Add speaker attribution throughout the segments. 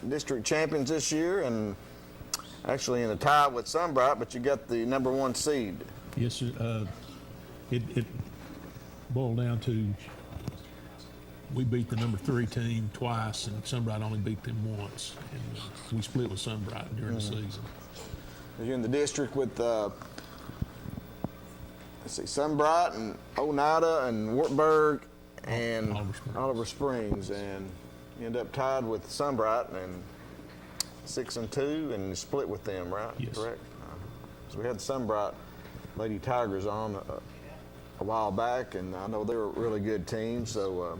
Speaker 1: district champions this year, and actually in a tie with Sunbright, but you got the #1 seed.
Speaker 2: Yes, sir. It boiled down to we beat the #3 team twice, and Sunbright only beat them once. And we split with Sunbright during the season.
Speaker 1: You're in the district with, let's see, Sunbright and Oneida and Wartburg and Oliver Springs, and you end up tied with Sunbright and 6-2, and you split with them, right?
Speaker 2: Yes.
Speaker 1: Correct. So we had Sunbright Lady Tigers on a while back, and I know they're a really good team. So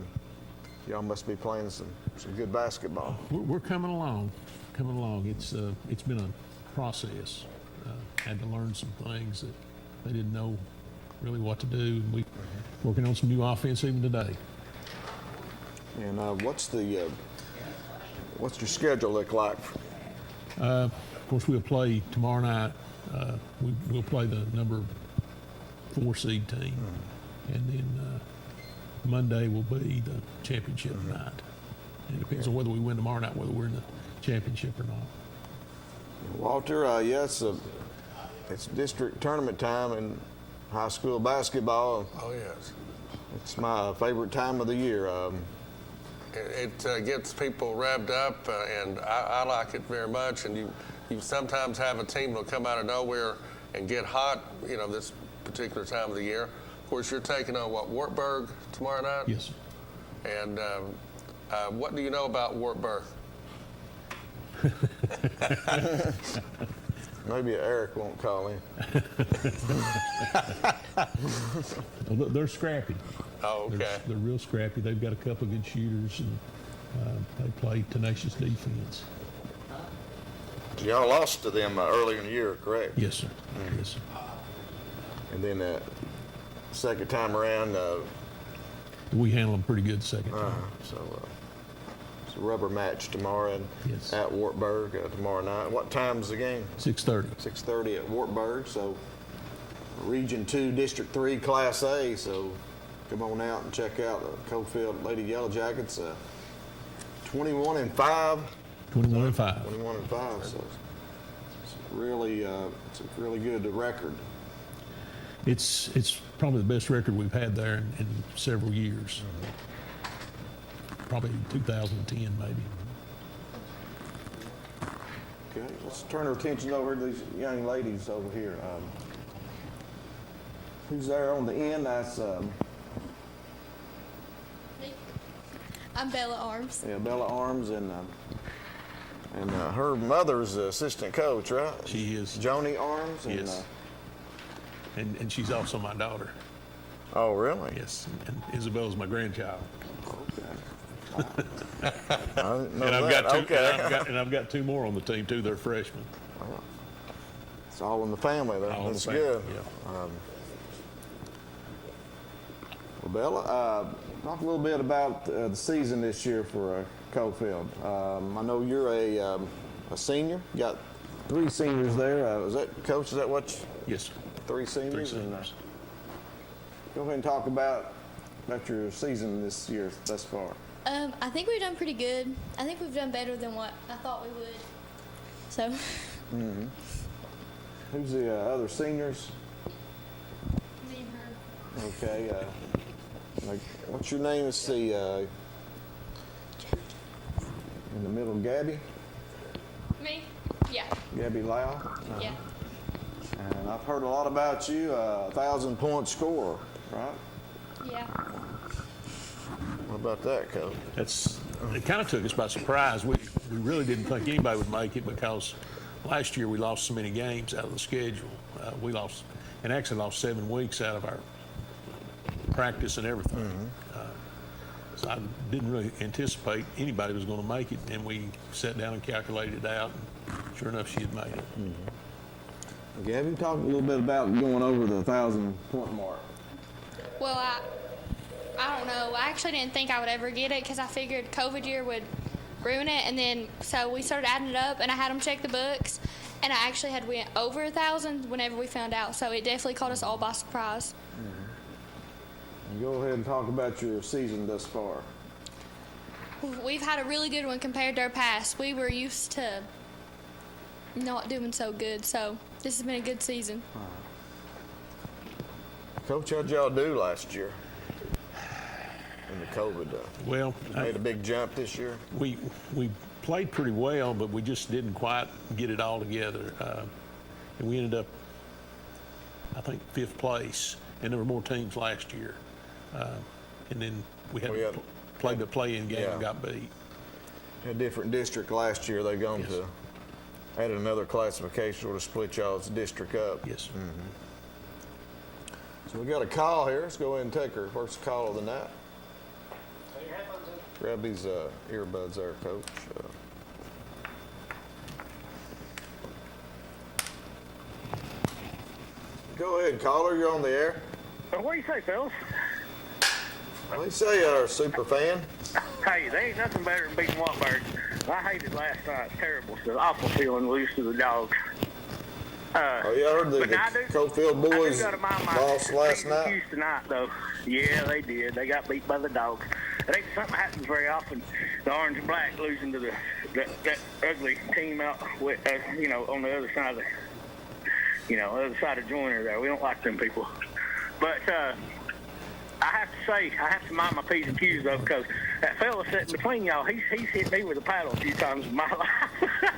Speaker 1: y'all must be playing some good basketball.
Speaker 2: We're coming along. It's been a process. Had to learn some things that they didn't know really what to do. And we working on some new offense even today.
Speaker 1: And what's your schedule look like?
Speaker 2: Of course, we'll play tomorrow night. We'll play the #4 seed team, and then Monday will be the championship night. It depends on whether we win tomorrow night, whether we're in the championship or not.
Speaker 1: Walter, yes, it's district tournament time in high school basketball.
Speaker 3: Oh, yes.
Speaker 1: It's my favorite time of the year.
Speaker 3: It gets people revved up, and I like it very much. And you sometimes have a team that'll come out of nowhere and get hot, this particular time of the year. Of course, you're taking on, Wartburg tomorrow night?
Speaker 2: Yes, sir.
Speaker 3: And what do you know about Wartburg?
Speaker 1: Maybe Eric won't call in.
Speaker 2: They're scrappy.
Speaker 3: Oh, okay.
Speaker 2: They're real scrappy. They've got a couple of good shooters, and they play tenacious defense.
Speaker 1: Y'all lost to them earlier in the year, correct?
Speaker 2: Yes, sir. Yes, sir.
Speaker 1: And then second time around,
Speaker 2: We handle them pretty good the second time.
Speaker 1: so it's a rubber match tomorrow
Speaker 2: Yes.
Speaker 1: at Wartburg tomorrow night. What time's the game?
Speaker 2: 6:30.
Speaker 1: 6:30 at Wartburg. So Region 2, District 3, Class A. So come on out and check out the Cofield Lady Yellow Jackets. 21-5.
Speaker 2: 21-5.
Speaker 1: 21-5. So it's a really good record.
Speaker 2: It's probably the best record we've had there in several years. Probably 2010, maybe.
Speaker 1: Okay, let's turn our attention over to these young ladies over here. Who's there on the end? That's
Speaker 4: I'm Bella Arms.
Speaker 1: Bella Arms, and her mother's the assistant coach, right?
Speaker 2: She is.
Speaker 1: Joni Arms. And,
Speaker 2: Yes. And she's also my daughter.
Speaker 1: Oh, really?
Speaker 2: Yes. And Isabella's my grandchild.
Speaker 1: Okay. I didn't know
Speaker 2: And I've
Speaker 1: that.
Speaker 2: got two.
Speaker 1: Okay.
Speaker 2: And I've got two more on the team too. They're freshmen.
Speaker 1: It's all in the family, though.
Speaker 2: All in
Speaker 1: That's
Speaker 2: the family,
Speaker 1: good.
Speaker 2: yeah.
Speaker 1: Well, Bella, talk a little bit about the season this year for Cofield. I know you're a senior. You got 3 seniors there. Is that, Coach, is that what
Speaker 2: Yes, sir.
Speaker 1: 3 seniors?
Speaker 2: Three
Speaker 1: And,
Speaker 2: seniors.
Speaker 1: go ahead and talk about your season this year thus far.
Speaker 4: I think we've done pretty good. I think we've done better than what I thought we would. So,
Speaker 1: Who's the other seniors?
Speaker 4: me and her.
Speaker 1: Okay. What's your name? Let's see. In the middle, Gabby.
Speaker 4: Me? Yeah.
Speaker 1: Gabby Lau.
Speaker 4: Yeah.
Speaker 1: And I've heard a lot about you. 1,000-point scorer, right?
Speaker 4: Yeah.
Speaker 1: What about that, Coach?
Speaker 2: It kind of took us by surprise. We really didn't think anybody would make it because last year we lost so many games out of the schedule. We lost 7 weeks out of our practice and everything. So I didn't really anticipate anybody was going to make it, and we sat down and calculated it out, and sure enough, she had made it.
Speaker 1: Gabby, talk a little bit about going over the 1,000-point mark.
Speaker 4: Well, I don't know. I actually didn't think I would ever get it because I figured COVID year would ruin it. And then, so we started adding it up, and I had them check the books, and I actually had went over 1,000 whenever we found out. So it definitely caught us all by surprise.
Speaker 1: And go ahead and talk about your season thus far.
Speaker 4: we've had a really good one compared to our past. We were used to not doing so good, so this has been a good season.
Speaker 1: Coach, how'd y'all do last year in the COVID?
Speaker 2: Well,
Speaker 1: Made a big jump this year.
Speaker 2: we played pretty well, but we just didn't quite get it all together. And we ended up, I think, 5th place, and there were more teams last year. And then we had to play the play-in game and got beat.
Speaker 1: A different district last year. They've gone to add another classification, sort of split y'all's district up.
Speaker 2: Yes.
Speaker 1: So we got a call here. Let's go ahead and take her first call of the night. Grab these earbuds there, Coach. Go ahead, caller. You're on the air.
Speaker 5: What do you say, fellas?
Speaker 1: What do you say, our super fan?
Speaker 5: Hey, there ain't nothing better than beating Watford. I hated last night. It's terrible. It's an awful feeling lose to the dogs.
Speaker 1: Oh, yeah, I heard the Cofield boys lost last night.
Speaker 5: Tonight, though. Yeah, they did. They got beat by the dogs. It ain't something that happens very often. The orange and black losing to that ugly team out with, on the other side of other side of Joyner there. We don't like them people. But I have to say, I have to mind my P's and Q's, though, because that fella sitting between y'all, he's hit me with a paddle a few times in my life.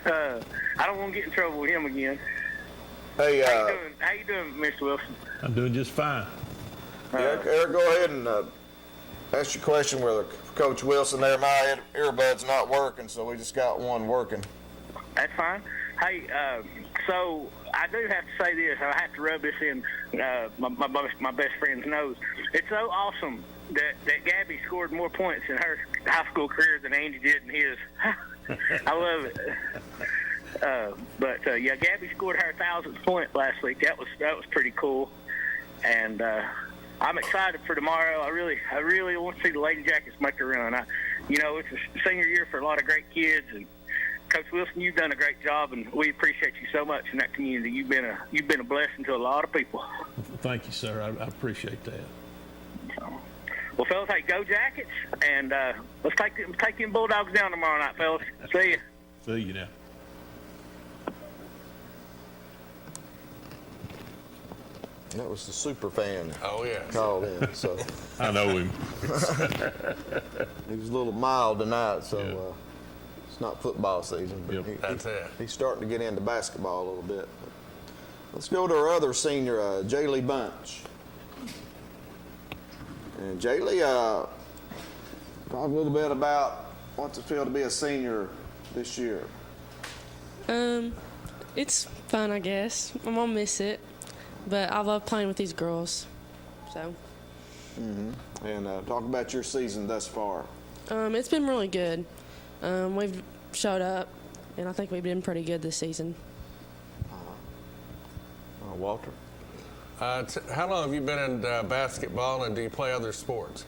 Speaker 5: I don't want to get in trouble with him again.
Speaker 1: Hey,
Speaker 5: how you doing, Mr. Wilson?
Speaker 2: I'm doing just fine.
Speaker 1: Eric, go ahead and ask your question whether Coach Wilson there. My earbud's not working, so we just got one working.
Speaker 5: That's fine. Hey, so I do have to say this. I have to rub this in my best friend's nose. It's so awesome that Gabby scored more points in her high school career than Andy did in his. I love it. But Gabby scored her 1,000th point last week. That was pretty cool, and I'm excited for tomorrow. I really want to see the Lady Jackets make a run. It's a senior year for a lot of great kids, and Coach Wilson, you've done a great job, and we appreciate you so much in that community. You've been a blessing to a lot of people.
Speaker 2: Thank you, sir. I appreciate that.
Speaker 5: Well, fellas, hey, go Jackets, and let's take them Bulldogs down tomorrow night, fellas. See you.
Speaker 2: See you now.
Speaker 1: That was the super fan.
Speaker 3: Oh, yeah.
Speaker 1: Called in. So
Speaker 2: I know him.
Speaker 1: he was a little mild tonight, so it's not football season. But
Speaker 3: That's it.
Speaker 1: He's starting to get into basketball a little bit. Let's go to our other senior, Jaylee Bunch. And Jaylee, talk a little bit about what's it feel to be a senior this year.
Speaker 6: It's fun, I guess. I'm gonna miss it, but I love playing with these girls. So.
Speaker 1: And talk about your season thus far.
Speaker 6: It's been really good. We've showed up, and I think we've been pretty good this season.
Speaker 1: Walter.
Speaker 3: How long have you been in basketball, and do you play other sports?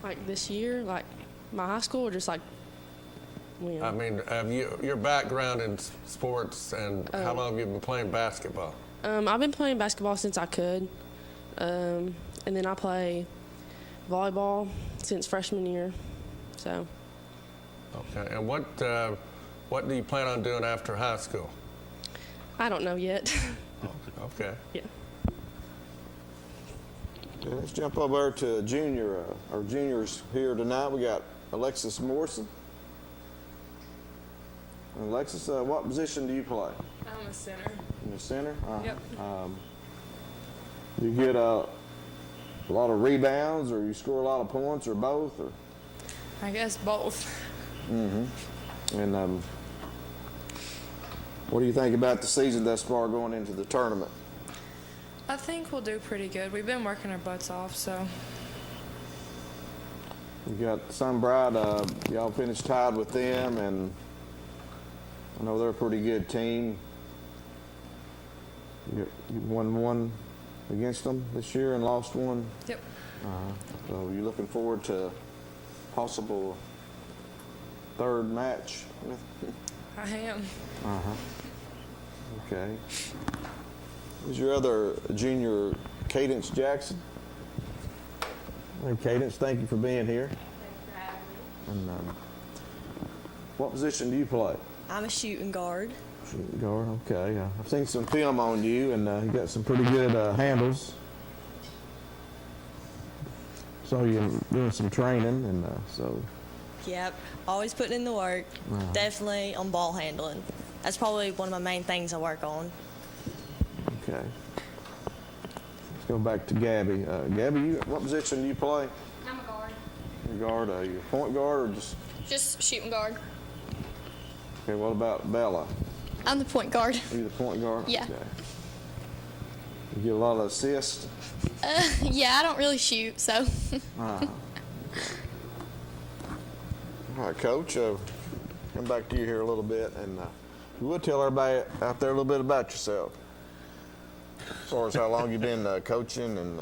Speaker 6: Like this year, like my high school, or just like.
Speaker 3: I mean, have your background in sports, and how long have you been playing basketball?
Speaker 6: I've been playing basketball since I could, and then I play volleyball since freshman year. So.
Speaker 3: Okay. And what do you plan on doing after high school?
Speaker 6: I don't know yet.
Speaker 3: Okay.
Speaker 6: Yeah.
Speaker 1: Let's jump over to junior. Our juniors here tonight. We got Alexis Morrison. Alexis, what position do you play?
Speaker 7: I'm a center.
Speaker 1: In the center?
Speaker 7: Yep.
Speaker 1: You get a lot of rebounds, or you score a lot of points, or both? Or?
Speaker 7: I guess both.
Speaker 1: And what do you think about the season thus far going into the tournament?
Speaker 7: I think we'll do pretty good. We've been working our butts off, so.
Speaker 1: You got Sunbright. Y'all finished tied with them, and I know they're a pretty good team. You won one against them this year and lost one.
Speaker 7: Yep.
Speaker 1: So you looking forward to possible third match with?
Speaker 7: I am.
Speaker 1: Okay. Who's your other junior, Cadence Jackson? Hey, Cadence, thank you for being here. And what position do you play?
Speaker 8: I'm a shooting guard.
Speaker 1: Shooting guard, okay. I've seen some film on you, and you got some pretty good handles. So you're doing some training, and so.
Speaker 8: Yep, always putting in the work. Definitely on ball handling. That's probably one of my main things I work on.
Speaker 1: Okay. Let's go back to Gabby. Gabby, what position do you play?
Speaker 4: I'm a guard.
Speaker 1: You're guard. Are you a point guard or
Speaker 4: Just shooting guard.
Speaker 1: Okay, what about Bella?
Speaker 4: I'm the point guard.
Speaker 1: Are you the point guard?
Speaker 4: Yeah.
Speaker 1: Okay. You get a lot of assists?
Speaker 4: Yeah, I don't really shoot, so.
Speaker 1: All right, Coach. Come back to you here a little bit, and you would tell everybody out there a little bit about yourself. As far as how long you've been coaching and.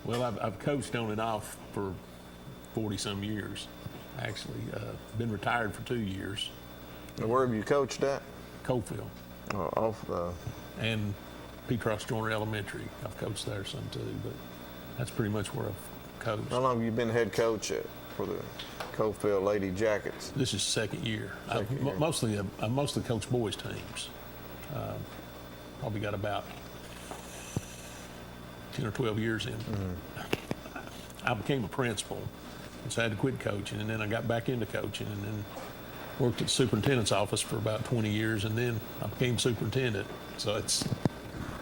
Speaker 2: Well, I've coached on and off for 40-some years. Actually, been retired for 2 years.
Speaker 1: Where have you coached at?
Speaker 2: Coalfield and Petross Joiner Elementary. I've coached there some too, but that's pretty much where I've coached.
Speaker 1: How long have you been head coach for the Coalfield Lady Jackets?
Speaker 2: This is second year. I mostly coach boys teams. Probably got about 10 or 12 years in. I became a principal, and so I had to quit coaching, and then I got back into coaching, and then worked at the superintendent's office for about 20 years, and then I became superintendent. So it's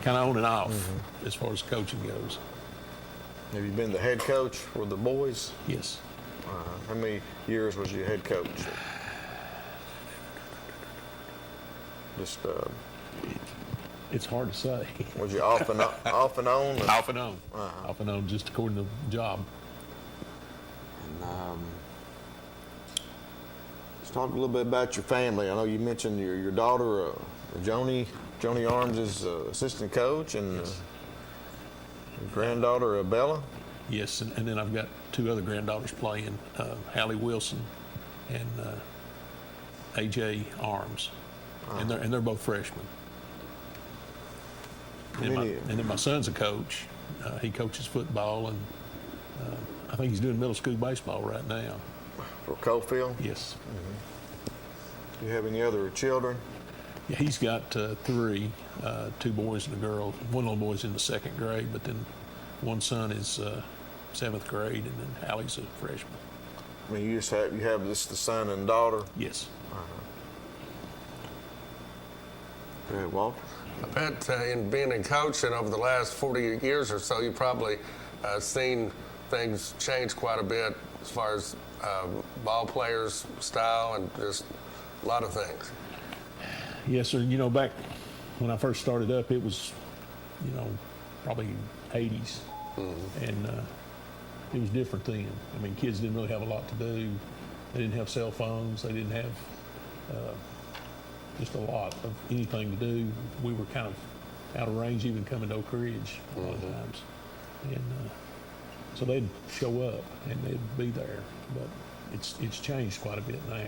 Speaker 2: kind of on and off as far as coaching goes.
Speaker 1: Have you been the head coach for the boys?
Speaker 2: Yes.
Speaker 1: How many years was you head coach? Just
Speaker 2: It's hard to say.
Speaker 1: was you off and on?
Speaker 2: Off and on. Off and on, just according to the job.
Speaker 1: And, let's talk a little bit about your family. I know you mentioned your daughter, Joni Arms, is assistant coach, and your granddaughter, Bella.
Speaker 2: Yes, and then I've got two other granddaughters playing, Hallie Wilson and AJ Arms, and they're both freshmen. And then my son's a coach. He coaches football, and I think he's doing middle school baseball right now.
Speaker 1: For Coalfield?
Speaker 2: Yes.
Speaker 1: Do you have any other children?
Speaker 2: Yeah, he's got three, 2 boys and a girl. One little boy's in the 2nd grade, but then one son is 7th grade, and then Hallie's a freshman.
Speaker 1: I mean, you have the son and daughter?
Speaker 2: Yes.
Speaker 1: Okay, Walter?
Speaker 3: I bet in being in coaching over the last 40 years or so, you've probably seen things change quite a bit as far as ball players' style and just a lot of things.
Speaker 2: Yes, sir. You know, back when I first started up, it was, probably 80s. And it was different then. I mean, kids didn't really have a lot to do. They didn't have cell phones. They didn't have just a lot of anything to do. We were kind of out of range even coming to Oak Ridge a lot of times. And so they'd show up and they'd be there. But it's changed quite a bit now.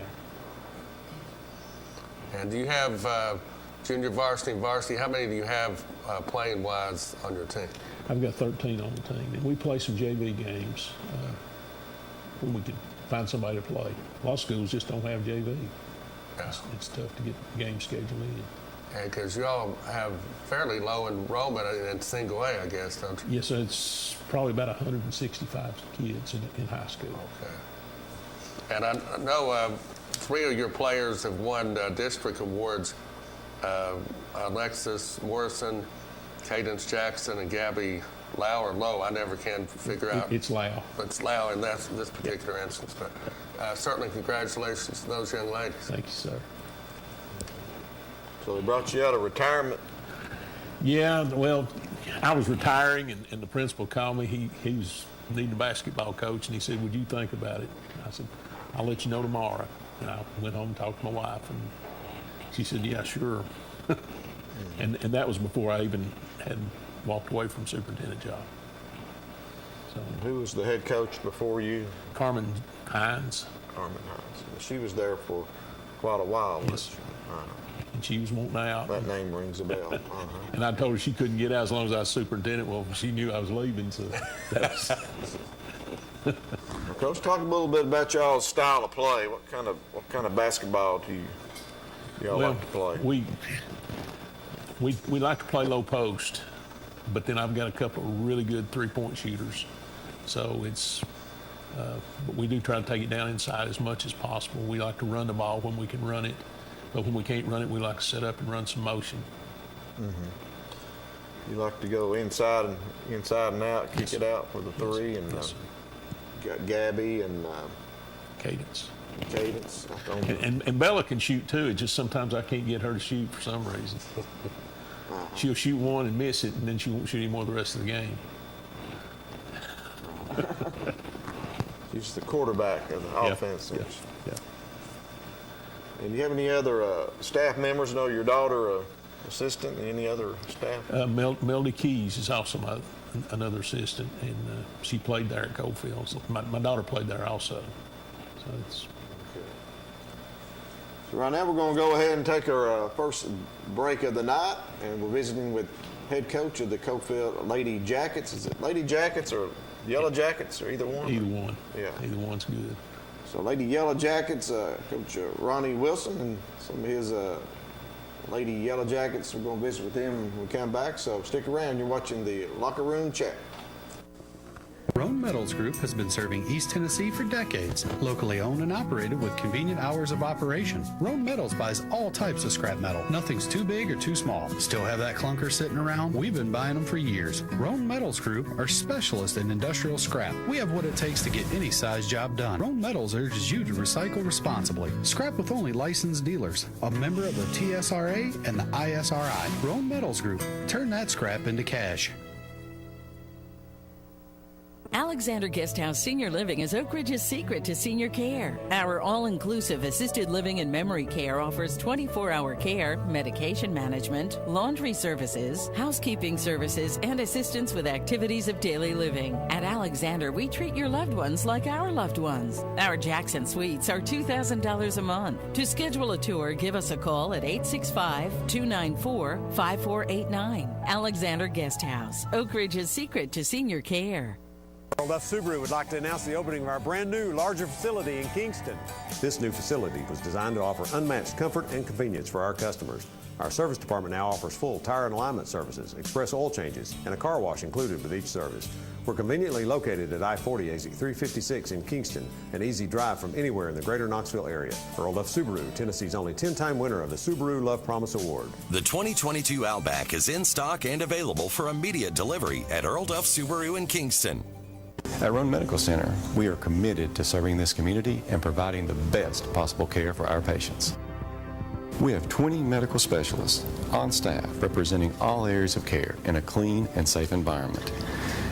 Speaker 3: And do you have junior varsity and varsity? How many do you have playing wise on your team?
Speaker 2: I've got 13 on the team, and we play some JV games when we can find somebody to play. A lot of schools just don't have JV.
Speaker 3: Yeah.
Speaker 2: It's tough to get the game scheduled in.
Speaker 3: And because you all have fairly low enrollment in single A, I guess, don't you?
Speaker 2: Yes, it's probably about 165 kids in high school.
Speaker 3: Okay. And I know 3 of your players have won district awards. Alexis Morrison, Cadence Jackson, and Gabby Lau or Lowe. I never can figure out.
Speaker 2: It's Lau.
Speaker 3: It's Lau in this particular instance. But certainly congratulations to those young ladies.
Speaker 2: Thank you, sir.
Speaker 1: So they brought you out of retirement?
Speaker 2: Yeah, well, I was retiring, and the principal called me. He was needing a basketball coach, and he said, would you think about it? I said, I'll let you know tomorrow. And I went home and talked to my wife, and she said, yeah, sure. and that was before I even had walked away from superintendent job. So
Speaker 1: Who was the head coach before you?
Speaker 2: Carmen Hines.
Speaker 1: Carmen Hines. She was there for quite a while.
Speaker 2: Yes. And she was wanting out.
Speaker 1: That name rings a bell.
Speaker 2: And I told her she couldn't get out as long as I was superintendent. Well, she knew I was leaving, so that was.
Speaker 1: Well, Coach, talk a little bit about y'all's style of play. What kind of basketball do y'all like to play?
Speaker 2: We like to play low post, but then I've got a couple of really good three-point shooters. So but we do try to take it down inside as much as possible. We like to run the ball when we can run it, but when we can't run it, we like to set up and run some motion.
Speaker 1: You like to go inside and out, kick it out for the three, and got Gabby and
Speaker 2: Cadence. And Bella can shoot too. It's just sometimes I can't get her to shoot for some reason. She'll shoot one and miss it, and then she won't shoot anymore the rest of the game.
Speaker 1: She's the quarterback of the offense.
Speaker 2: Yeah.
Speaker 1: And do you have any other staff members? I know your daughter, assistant, any other staff?
Speaker 2: Melody Keys is also another assistant, and she played there at Coalfield. So my daughter played there also. So it's.
Speaker 1: So right now we're going to go ahead and take our first break of the night, and we're visiting with head coach of the Coalfield Lady Jackets. Is it Lady Jackets or Yellow Jackets, or either one?
Speaker 2: Either one.
Speaker 1: Yeah.
Speaker 2: Either one's good.
Speaker 1: So Lady Yellow Jackets, Coach Ronnie Wilson, and some of his Lady Yellow Jackets. We're going to visit with him when we come back, so stick around. You're watching the Locker Room Chat.
Speaker 9: Roan Metals Group has been serving East Tennessee for decades. Locally owned and operated with convenient hours of operation. Roan Metals buys all types of scrap metal. Nothing's too big or too small. Still have that clunker sitting around? We've been buying them for years. Roan Metals Group are specialists in industrial scrap. We have what it takes to get any size job done. Roan Metals urges you to recycle responsibly. Scrap with only licensed dealers. A member of the TSRA and the ISRI. Roan Metals Group. Turn that scrap into cash.
Speaker 10: Alexander Guesthouse Senior Living is Oak Ridge's secret to senior care. Our all-inclusive assisted living and memory care offers 24-hour care, medication management, laundry services, housekeeping services, and assistance with activities of daily living. At Alexander, we treat your loved ones like our loved ones. Our Jackson Suites are $2,000 a month. To schedule a tour, give us a call at 865-294-5489. Alexander Guesthouse, Oak Ridge's secret to senior care.
Speaker 11: Earl Duff Subaru would like to announce the opening of our brand new, larger facility in Kingston. This new facility was designed to offer unmatched comfort and convenience for our customers. Our service department now offers full tire and alignment services, express oil changes, and a car wash included with each service. We're conveniently located at I-40 exit 356 in Kingston, an easy drive from anywhere in the greater Knoxville area. Earl Duff Subaru, Tennessee's only 10-time winner of the Subaru Love Promise Award.
Speaker 12: The 2022 Outback is in stock and available for immediate delivery at Earl Duff Subaru in Kingston.
Speaker 13: At Roan Medical Center, we are committed to serving this community and providing the best possible care for our patients. We have 20 medical specialists on staff representing all areas of care in a clean and safe environment.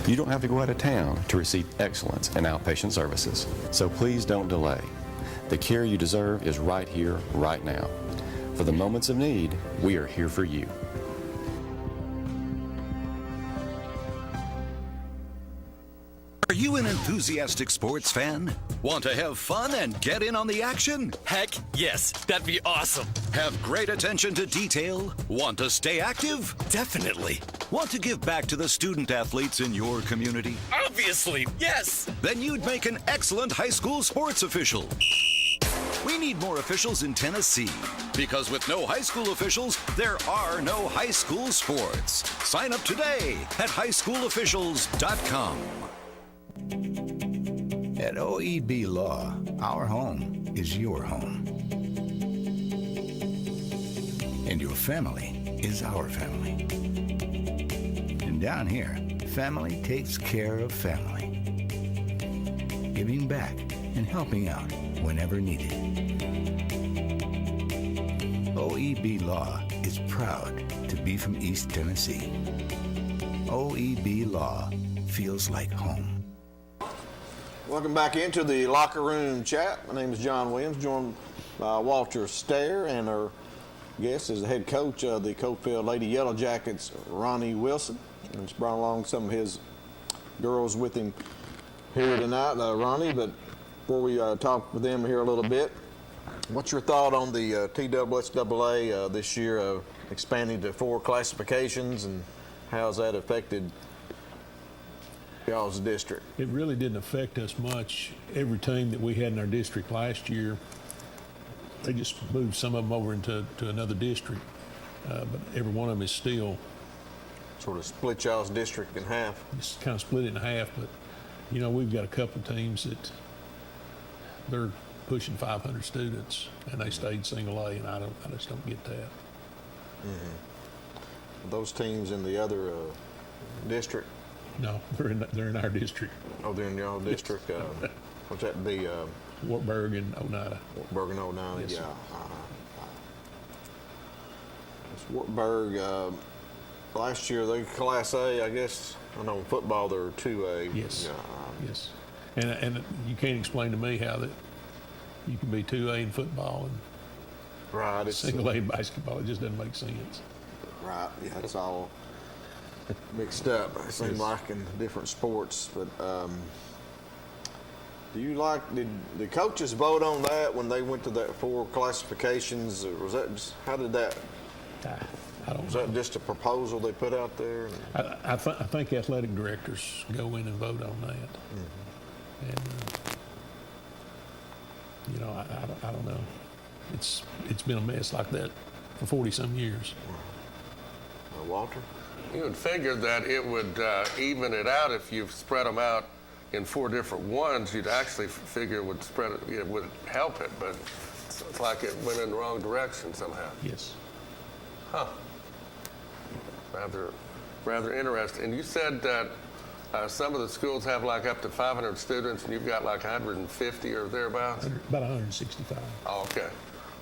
Speaker 13: You don't have to go out of town to receive excellence in outpatient services, so please don't delay. The care you deserve is right here, right now. For the moments of need, we are here for you.
Speaker 12: Are you an enthusiastic sports fan? Want to have fun and get in on the action?
Speaker 14: Heck yes, that'd be awesome.
Speaker 12: Have great attention to detail? Want to stay active?
Speaker 14: Definitely.
Speaker 12: Want to give back to the student athletes in your community?
Speaker 14: Obviously, yes.
Speaker 12: Then you'd make an excellent high school sports official. We need more officials in Tennessee, because with no high school officials, there are no high school sports. Sign up today at highschoolofficials.com.
Speaker 15: At OEB Law, our home is your home. And your family is our family. And down here, family takes care of family. Giving back and helping out whenever needed. OEB Law is proud to be from East Tennessee. OEB Law feels like home.
Speaker 1: Welcome back into the Locker Room Chat. My name is John Williams, joined by Walter Stair, and our guest is the head coach of the Coalfield Lady Yellow Jackets, Ronnie Wilson. And he's brought along some of his girls with him here tonight, Ronnie. But before we talk with them here a little bit, what's your thought on the TSSAA this year, expanding to 4 classifications, and how's that affected y'all's district?
Speaker 2: It really didn't affect us much. Every team that we had in our district last year, they just moved some of them over into another district. But every one of them is still
Speaker 1: Sort of split y'all's district in half.
Speaker 2: just kind of split it in half. But, you know, we've got a couple of teams that they're pushing 500 students, and they stayed single A, and I just don't get that.
Speaker 1: Mm-hmm. Those teams in the other district?
Speaker 2: No, they're in our district.
Speaker 1: Oh, they're in y'all district. What's that be?
Speaker 2: Wartburg and Oneida.
Speaker 1: Wartburg and Oneida.
Speaker 2: Yes,
Speaker 1: yeah.
Speaker 2: sir.
Speaker 1: It's Wartburg. Last year they Class A, I guess. I know in football they're 2A.
Speaker 2: Yes. Yes. And you can't explain to me how that you can be 2A in football and
Speaker 1: right, it's
Speaker 2: single A in basketball. It just doesn't make sense.
Speaker 1: Right. Yeah, it's all mixed up. It seems like in different sports. But did the coaches vote on that when they went to that 4 classifications? Or was that just, how did that?
Speaker 2: I don't
Speaker 1: was
Speaker 2: know.
Speaker 1: that just a proposal they put out there?
Speaker 2: I think athletic directors go in and vote on that.
Speaker 1: Mm-hmm.
Speaker 2: And you know, I don't know. It's been a mess like that for 40-some years.
Speaker 1: Walter?
Speaker 3: You would figure that it would even it out if you spread them out in 4 different ones. You'd actually figure it would spread it would help it, but it's like it went in the wrong direction somehow.
Speaker 2: Yes.
Speaker 3: Huh. Rather interesting. And you said that some of the schools have like up to 500 students, and you've got like 150 or thereabouts.
Speaker 2: About 165.
Speaker 3: Oh, okay.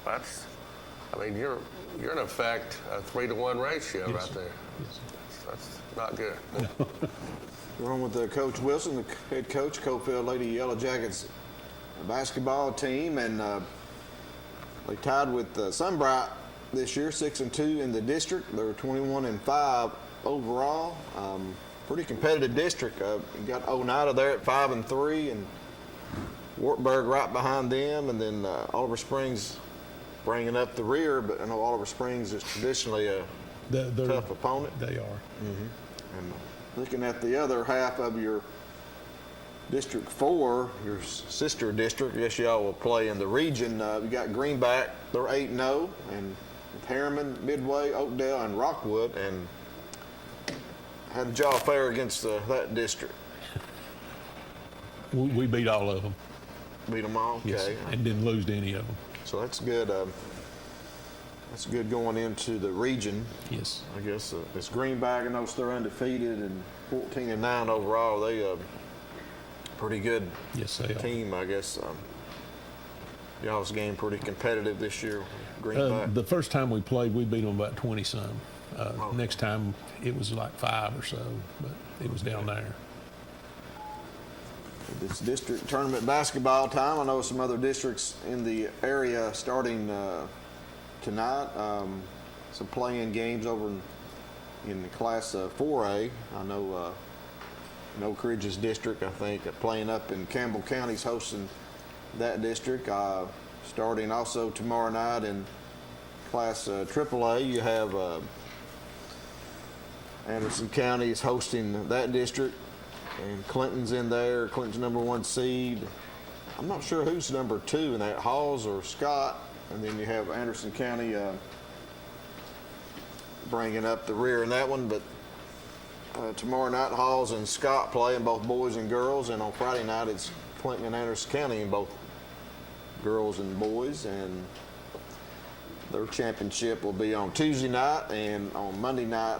Speaker 3: I mean, you're in effect a 3-to-1 ratio right there.
Speaker 2: Yes.
Speaker 3: That's not good.
Speaker 1: We're on with Coach Wilson, the head coach, Cofield Lady Yellow Jackets basketball team, and they tied with Sunbright this year, 6-2 in the district. They were 21-5 overall. Pretty competitive district. You got Oneida there at 5-3, and Wartburg right behind them, and then Oliver Springs bringing up the rear. But I know Oliver Springs is traditionally a tough opponent.
Speaker 2: They are.
Speaker 1: Mm-hmm. And looking at the other half of your District 4, your sister district, I guess y'all will play in the region. You got Greenback, they're 8-0, and Harriman, Midway, Oakdale, and Rockwood, and had a job fair against that district.
Speaker 2: We beat all of them.
Speaker 1: Beat them all? Okay.
Speaker 2: Yes, and didn't lose to any of them.
Speaker 1: So that's good. That's good going into the region.
Speaker 2: Yes.
Speaker 1: I guess it's Greenback, and those they're undefeated and 14-9 overall. They pretty good team, I guess. Y'all's game pretty competitive this year, Greenback.
Speaker 2: The first time we played, we beat them about 20-some. Next time, it was like 5 or so, but it was down there.
Speaker 1: It's district tournament basketball time. I know some other districts in the area starting tonight. Some playing games over in the Class 4A. I know Oak Ridge's district, I think, playing up in Campbell County's hosting that district. Starting also tomorrow night in Class AAA, you have Anderson County is hosting that district, and Clinton's in there. Clinton's #1 seed. I'm not sure who's #2 in that, Halls or Scott. And then you have Anderson County bringing up the rear in that one. But tomorrow night, Halls and Scott playing, both boys and girls. And on Friday night, it's Clinton and Anderson County in both girls and boys. And their championship will be on Tuesday night. And on Monday night,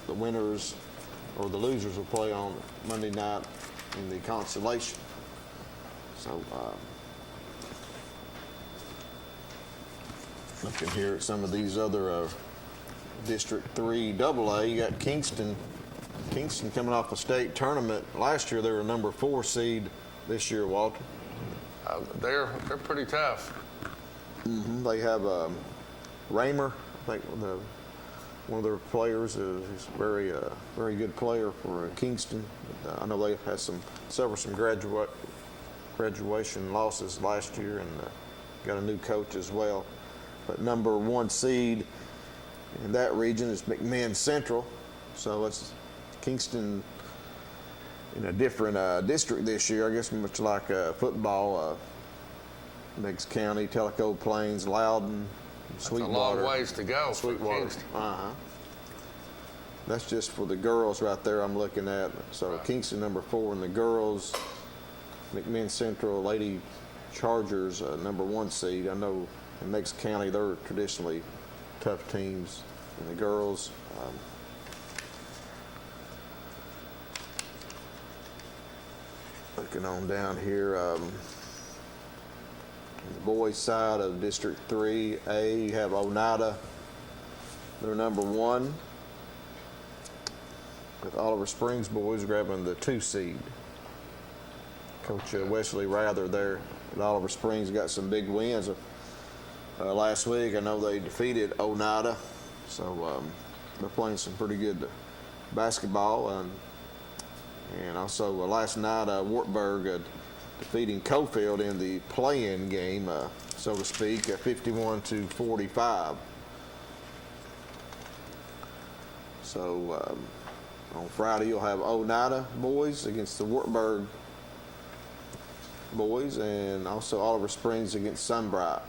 Speaker 1: the winners or the losers will play on Monday night in the consolation. So looking here at some of these other District 3 AA, you got Kingston. Kingston coming off a state tournament. Last year they were #4 seed. This year, Walter.
Speaker 3: They're pretty tough.
Speaker 1: Mm-hmm. They have Raymer, I think one of their players is a very good player for Kingston. I know they had some graduation losses last year, and got a new coach as well. But #1 seed in that region is McMinn Central. So it's Kingston in a different district this year, I guess much like football. Meigs County, Tellico Plains, Loudon, Sweetwater.
Speaker 3: That's a long ways to go.
Speaker 1: Sweetwater. That's just for the girls right there I'm looking at. So
Speaker 3: Right.
Speaker 1: Kingston number 4 in the girls. McMinn Central Lady Chargers number 1 seed. I know in Meigs County they're traditionally tough teams in the girls. Looking on down here, on the boys' side of District 3A, you have Oneida. They're number 1. With Oliver Springs boys grabbing the 2 seed. Coach Wesley Rather there at Oliver Springs got some big wins last week. I know they defeated Oneida, so they're playing some pretty good basketball. And also last night, Wartburg defeating Cofield in the play-in game, so to speak, 51-45. So on Friday, you'll have Oneida boys against the Wartburg boys, and also Oliver Springs against Sunbright.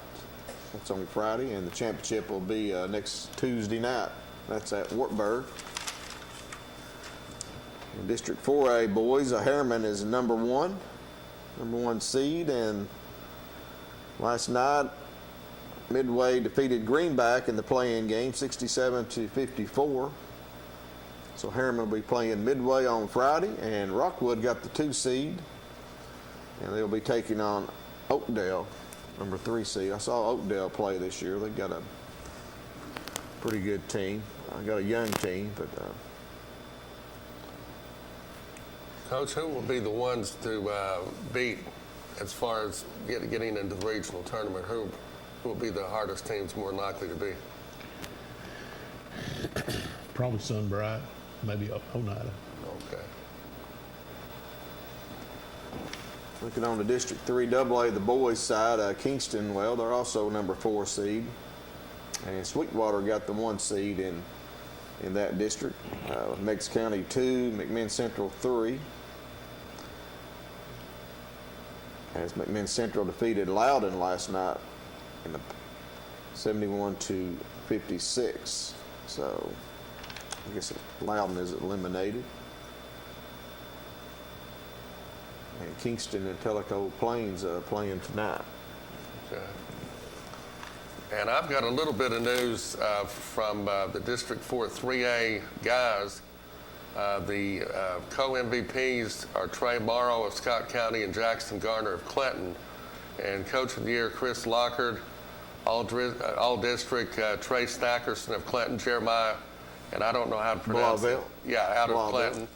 Speaker 1: That's on Friday, and the championship will be next Tuesday night. That's at Wartburg. In District 4A boys, Harriman is number 1 seed, and last night Midway defeated Greenback in the play-in game, 67-54. So Harriman will be playing Midway on Friday, and Rockwood got the 2 seed, and they'll be taking on Oakdale, number 3 seed. I saw Oakdale play this year. They've got a pretty good team. Got a young team, but.
Speaker 3: Coach, who will be the ones to beat as far as getting into the regional tournament? Who will be the hardest teams more likely to be?
Speaker 2: Probably Sunbright, maybe Oneida.
Speaker 3: Okay.
Speaker 1: Looking on the District 3 AA, the boys side, Kingston, well, they're also number 4 seed. And Sweetwater got the 1 seed in that district. Meigs County 2, McMinn Central 3. As McMinn Central defeated Loudon last night in the 71-56. So I guess Loudon is eliminated. And Kingston and Tellico Plains playing tonight.
Speaker 3: Okay. And I've got a little bit of news from the District 4 3A guys. The co-MVPs are Trey Morrow of Scott County and Jackson Garner of Clinton. And Coach of the Year, Chris Lockard, All-District Trey Stackerson of Clinton, Jeremiah, and I don't know how to pronounce it. Yeah, out of Clinton.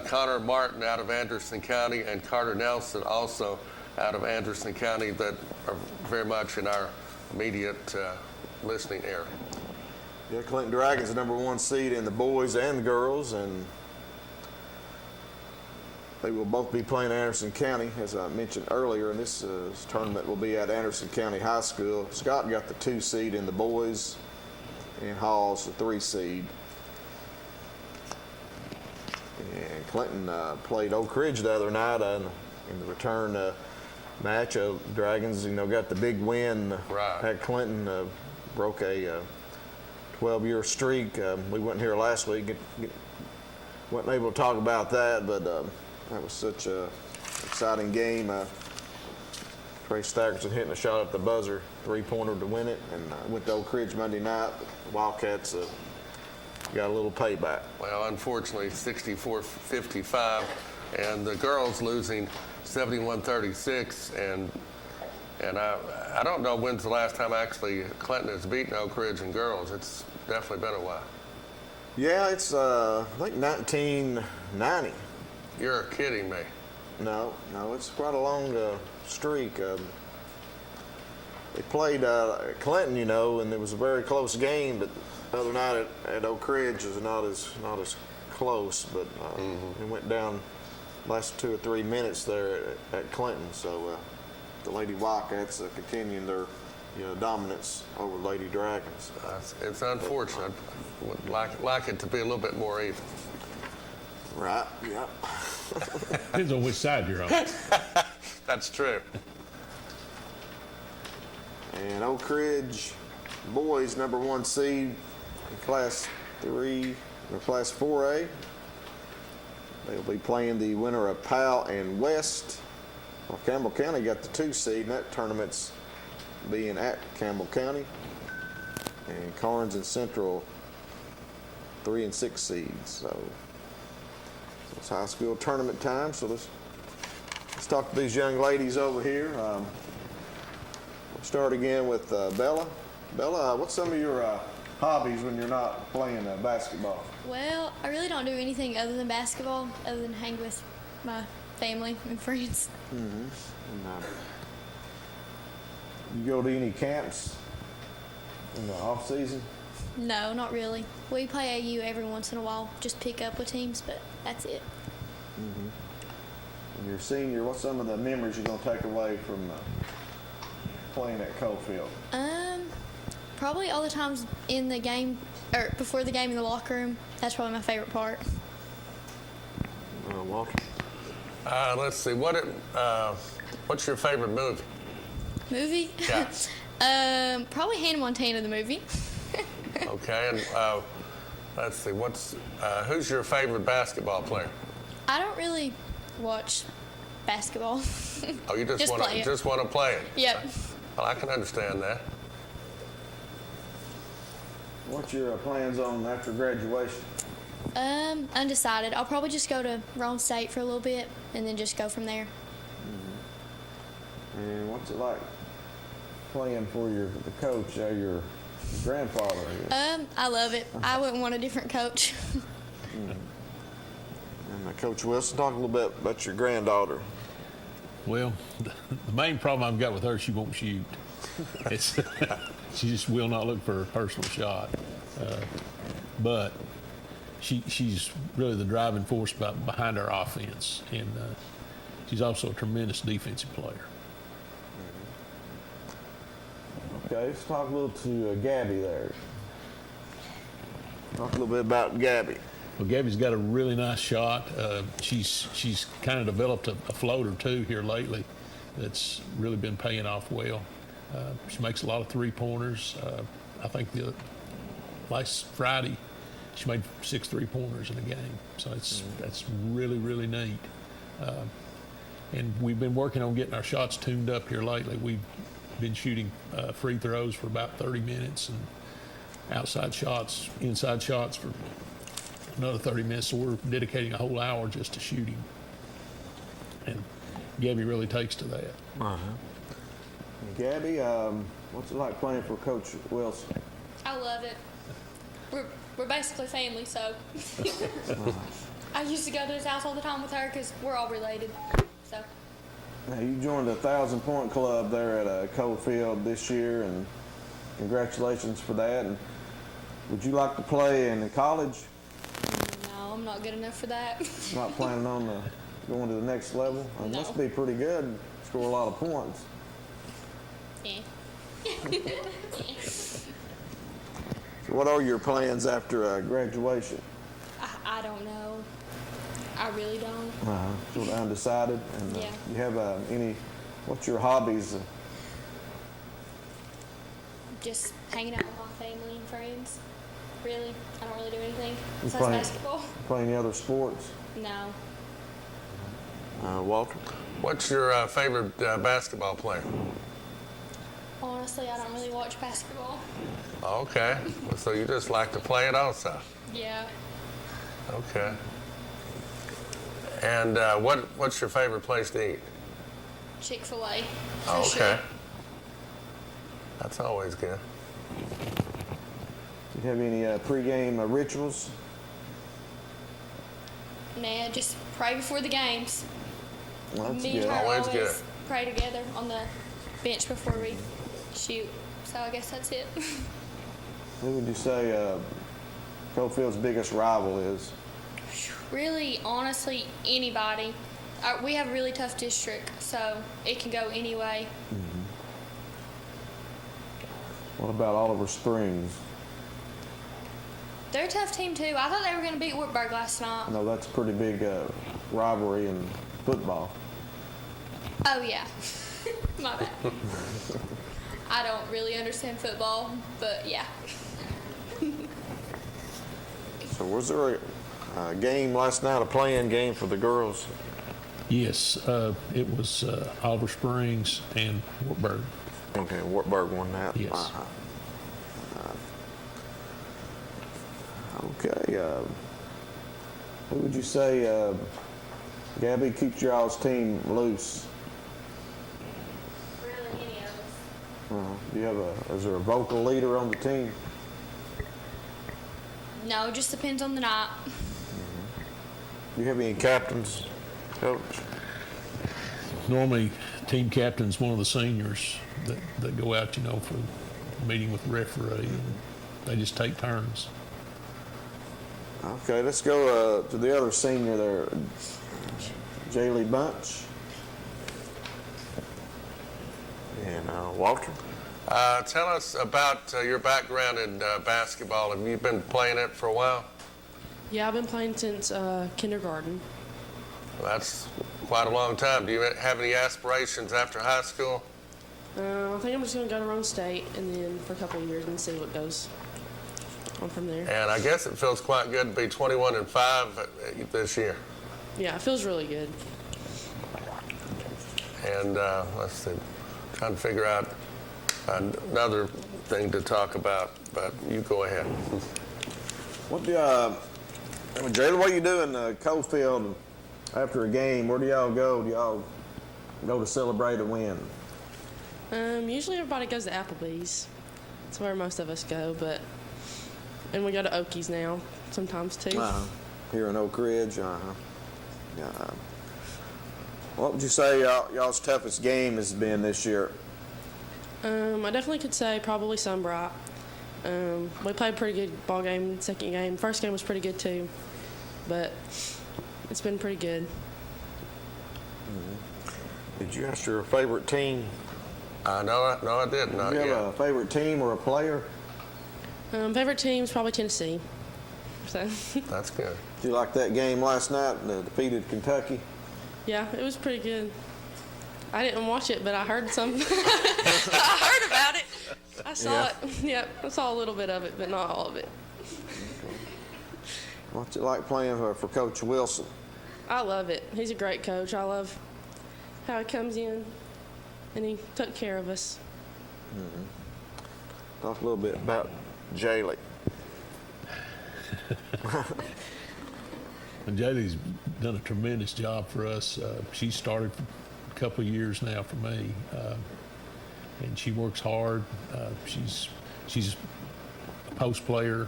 Speaker 3: Connor Martin out of Anderson County, and Carter Nelson also out of Anderson County, that are very much in our immediate listening area.
Speaker 1: Yeah, Clinton Dragons, the number 1 seed in the boys and the girls, and they will both be playing Anderson County, as I mentioned earlier, and this tournament will be at Anderson County High School. Scott got the 2 seed in the boys, and Hall's the 3 seed. And Clinton played Oak Ridge the other night in the return match. Dragons, got the big win at Clinton, broke a 12-year streak. We went here last week. Wasn't able to talk about that, but that was such a exciting game. Trey Stackerson hitting a shot at the buzzer, 3-pointer to win it, and went to Oak Ridge Monday night. The Wildcats got a little payback.
Speaker 3: Well, unfortunately, 64-55, and the girls losing 71-36, and I don't know when's the last time actually Clinton has beaten Oak Ridge in girls. It's definitely been a while.
Speaker 1: Yeah, it's I think 1990.
Speaker 3: You're kidding me.
Speaker 1: No, it's quite a long streak. They played Clinton, and it was a very close game, but the other night at Oak Ridge was not as close, but it went down last 2 or 3 minutes there at Clinton. So the Lady Wildcats continuing their dominance over Lady Dragons.
Speaker 3: It's unfortunate. Would like it to be a little bit more even.
Speaker 1: Right, yep.
Speaker 2: Depends on which side you're on.
Speaker 3: That's true.
Speaker 1: And Oak Ridge boys, number 1 seed in Class 3 or Class 4A. They'll be playing the winner of Powell and West. Well, Campbell County got the 2 seed, and that tournament's being at Campbell County. And Carnes and Central 3 and 6 seeds. So it's high school tournament time. So let's talk to these young ladies over here. We'll start again with Bella. Bella, what's some of your hobbies when you're not playing basketball?
Speaker 4: Well, I really don't do anything other than basketball, other than hang with my family and friends.
Speaker 1: Mm-hmm. And, you go to any camps in the off season?
Speaker 4: No, not really. We play AU every once in a while, just pick up with teams, but that's it.
Speaker 1: Mm-hmm. And you're a senior. What's some of the memories you're going to take away from playing at Coalfield?
Speaker 4: Probably all the times in the game, or before the game in the locker room. That's probably my favorite part.
Speaker 1: Walter?
Speaker 3: Let's see. What's your favorite movie?
Speaker 4: Movie?
Speaker 3: Yeah.
Speaker 4: Probably Hannah Montana, the movie.
Speaker 3: Okay, and let's see. Who's your favorite basketball player?
Speaker 4: I don't really watch basketball.
Speaker 3: Oh, you just want to play it?
Speaker 4: Yep.
Speaker 3: Well, I can understand that.
Speaker 1: What's your plans on after graduation?
Speaker 4: Undecided. I'll probably just go to Rome State for a little bit and then just go from there.
Speaker 1: Mm-hmm. And what's it like playing for the coach, your grandfather?
Speaker 4: I love it. I wouldn't want a different coach.
Speaker 1: And Coach Wilson, talk a little bit about your granddaughter.
Speaker 2: Well, the main problem I've got with her, she won't shoot. She just will not look for a personal shot. But she's really the driving force behind our offense, and she's also a tremendous defensive player.
Speaker 1: Okay, let's talk a little to Gabby there. Talk a little bit about Gabby.
Speaker 2: Well, Gabby's got a really nice shot. She's kind of developed a floater too here lately that's really been paying off well. She makes a lot of 3-pointers. I think the last Friday she made 6 3-pointers in a game. So that's really, really neat. And we've been working on getting our shots tuned up here lately. We've been shooting free throws for about 30 minutes and outside shots, inside shots for another 30 minutes. So we're dedicating a whole hour just to shooting. And Gabby really takes to that.
Speaker 1: Gabby, what's it like playing for Coach Wilson?
Speaker 4: I love it. We're basically family, so I used to go to his house all the time with her because we're all related. So.
Speaker 1: Now, you joined the 1,000-point club there at Coalfield this year, and congratulations for that. And would you like to play in college?
Speaker 4: No, I'm not good enough for that.
Speaker 1: Not planning on going to the next level? It
Speaker 4: No.
Speaker 1: must be pretty good. Score a lot of points.
Speaker 4: Yeah.
Speaker 1: So what are your plans after graduation?
Speaker 4: I don't know. I really don't.
Speaker 1: Sort of undecided. And
Speaker 4: Yeah.
Speaker 1: you have what's your hobbies?
Speaker 4: Just hanging out with my family and friends. Really, I don't really do anything
Speaker 1: You
Speaker 4: besides
Speaker 1: playing-
Speaker 4: basketball.
Speaker 1: Play any other sports?
Speaker 4: No.
Speaker 1: Walter?
Speaker 3: What's your favorite basketball player?
Speaker 4: Honestly, I don't really watch basketball.
Speaker 3: Okay, so you just like to play it also.
Speaker 4: Yeah.
Speaker 3: Okay. And what's your favorite place to eat?
Speaker 4: Chick-fil-A.
Speaker 3: Oh,
Speaker 4: For
Speaker 3: okay.
Speaker 4: sure.
Speaker 3: That's always good.
Speaker 1: Do you have any pregame rituals?
Speaker 4: Nah, just pray before the games.
Speaker 1: Well, that's
Speaker 4: Me
Speaker 1: good.
Speaker 4: and her
Speaker 3: Always
Speaker 4: always
Speaker 3: good.
Speaker 4: pray together on the bench before we shoot. So I guess that's it.
Speaker 1: Who would you say Coalfield's biggest rival is?
Speaker 4: Really, honestly, anybody. We have a really tough district, so it can go any way.
Speaker 1: What about Oliver Springs?
Speaker 4: They're a tough team too. I thought they were going to beat Wartburg last night.
Speaker 1: No, that's a pretty big rivalry in football.
Speaker 4: Oh yeah, my bad. I don't really understand football, but yeah.
Speaker 1: So was there a game last night, a playing game for the girls?
Speaker 2: Yes, it was Oliver Springs and Wartburg.
Speaker 1: Okay, Wartburg won that.
Speaker 2: Yes.
Speaker 1: Okay. Who would you say, Gabby, keeps your all's team loose?
Speaker 4: Really, any of us.
Speaker 1: Do you have is there a vocal leader on the team?
Speaker 4: No, it just depends on the night.
Speaker 1: Do you have any captains, Coach?
Speaker 2: Normally, team captain's one of the seniors that go out, for a meeting with the referee. And they just take turns.
Speaker 1: Okay, let's go to the other senior there, Jaylee Bunch. And Walter.
Speaker 3: Tell us about your background in basketball. Have you been playing it for a while?
Speaker 6: Yeah, I've been playing since kindergarten.
Speaker 3: Well, that's quite a long time. Do you have any aspirations after high school?
Speaker 6: I think I'm just going to go to Rome State and then for a couple of years and see what goes on from there.
Speaker 3: And I guess it feels quite good to be 21-5 this year.
Speaker 6: Yeah, it feels really good.
Speaker 3: And let's see, trying to figure out another thing to talk about, but you go ahead.
Speaker 1: What do Jayla, what do you do in Cofield after a game? Where do y'all go? Do y'all go to celebrate a win?
Speaker 6: Usually everybody goes to Applebee's. That's where most of us go, and we go to Okies now sometimes too.
Speaker 1: Here in Oak Ridge. Yeah. What would you say y'all's toughest game has been this year?
Speaker 6: I definitely could say probably Sunbright. We played a pretty good ball game, second game. First game was pretty good too, but it's been pretty good.
Speaker 1: Did you ask your favorite team?
Speaker 3: No, I did not.
Speaker 1: Do you have a favorite team or a player?
Speaker 6: Favorite team is probably Tennessee. So.
Speaker 3: That's good.
Speaker 1: Did you like that game last night, defeated Kentucky?
Speaker 6: Yeah, it was pretty good. I didn't watch it, but I heard some. I heard about it. I saw it. Yep, I saw a little bit of it, but not all of it.
Speaker 1: What's it like playing for Coach Wilson?
Speaker 6: I love it. He's a great coach. I love how he comes in, and he took care of us.
Speaker 1: Talk a little bit about Jaylee.
Speaker 2: And Jaylee's done a tremendous job for us. She started a couple of years now for me, and she works hard. She's a post player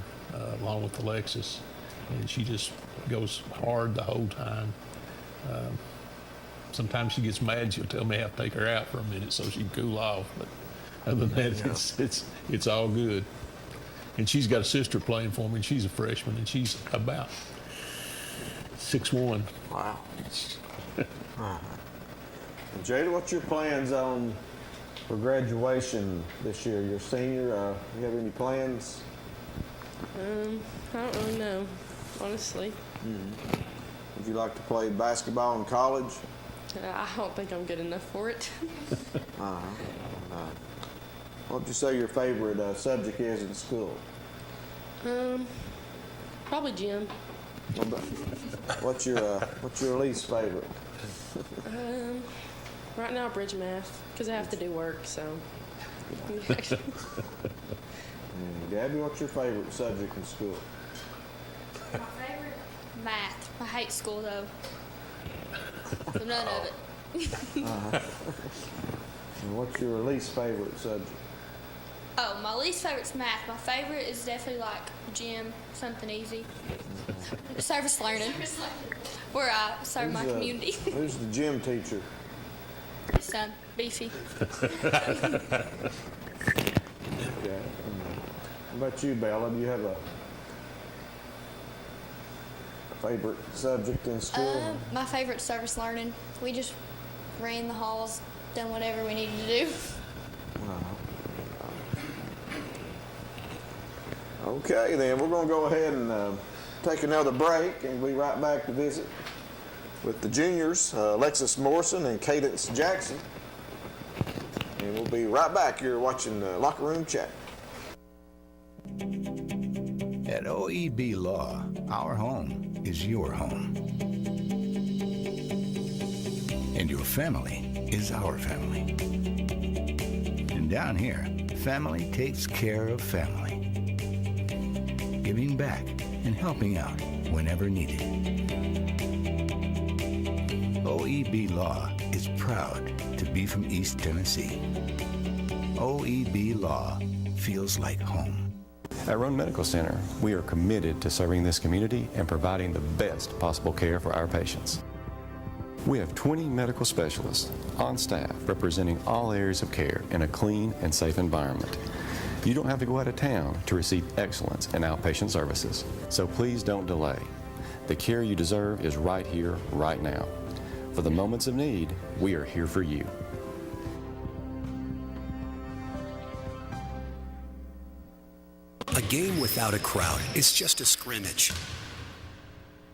Speaker 2: along with Alexis, and she just goes hard the whole time. Sometimes she gets mad. She'll tell me I have to take her out for a minute so she can cool off. But other than that, it's all good. And she's got a sister playing for me, and she's a freshman, and she's about 6'1".
Speaker 1: Wow. Jada, what's your plans on for graduation this year? You're a senior. You have any plans?
Speaker 6: I don't really know, honestly.
Speaker 1: Would you like to play basketball in college?
Speaker 6: I don't think I'm good enough for it.
Speaker 1: What would you say your favorite subject is in school?
Speaker 6: Probably gym.
Speaker 1: What's your least favorite?
Speaker 6: Right now, bridge math, because I have to do work, so.
Speaker 1: Gabby, what's your favorite subject in school?
Speaker 4: My favorite? Math. I hate school, though. So none of it.
Speaker 1: And what's your least favorite subject?
Speaker 4: Oh, my least favorite's math. My favorite is definitely like gym, something easy. Service learning, where I serve my community.
Speaker 1: Who's the gym teacher?
Speaker 4: Son, Beefy.
Speaker 1: Okay. How about you, Bella? Do you have a favorite subject in school?
Speaker 4: My favorite's service learning. We just ran the halls, done whatever we needed to do.
Speaker 1: Okay, then we're going to go ahead and take another break, and we'll be right back to visit with the juniors, Alexis Morrison and Cadence Jackson. And we'll be right back. You're watching Locker Room Chat.
Speaker 15: At OEB Law, our home is your home. And your family is our family. And down here, family takes care of family. Giving back and helping out whenever needed. OEB Law is proud to be from East Tennessee. OEB Law feels like home.
Speaker 13: At Roan Medical Center, we are committed to serving this community and providing the best possible care for our patients. We have 20 medical specialists on staff representing all areas of care in a clean and safe environment. You don't have to go out of town to receive excellence in outpatient services, so please don't delay. The care you deserve is right here, right now. For the moments of need, we are here for you.
Speaker 16: A game without a crowd is just a scrimmage.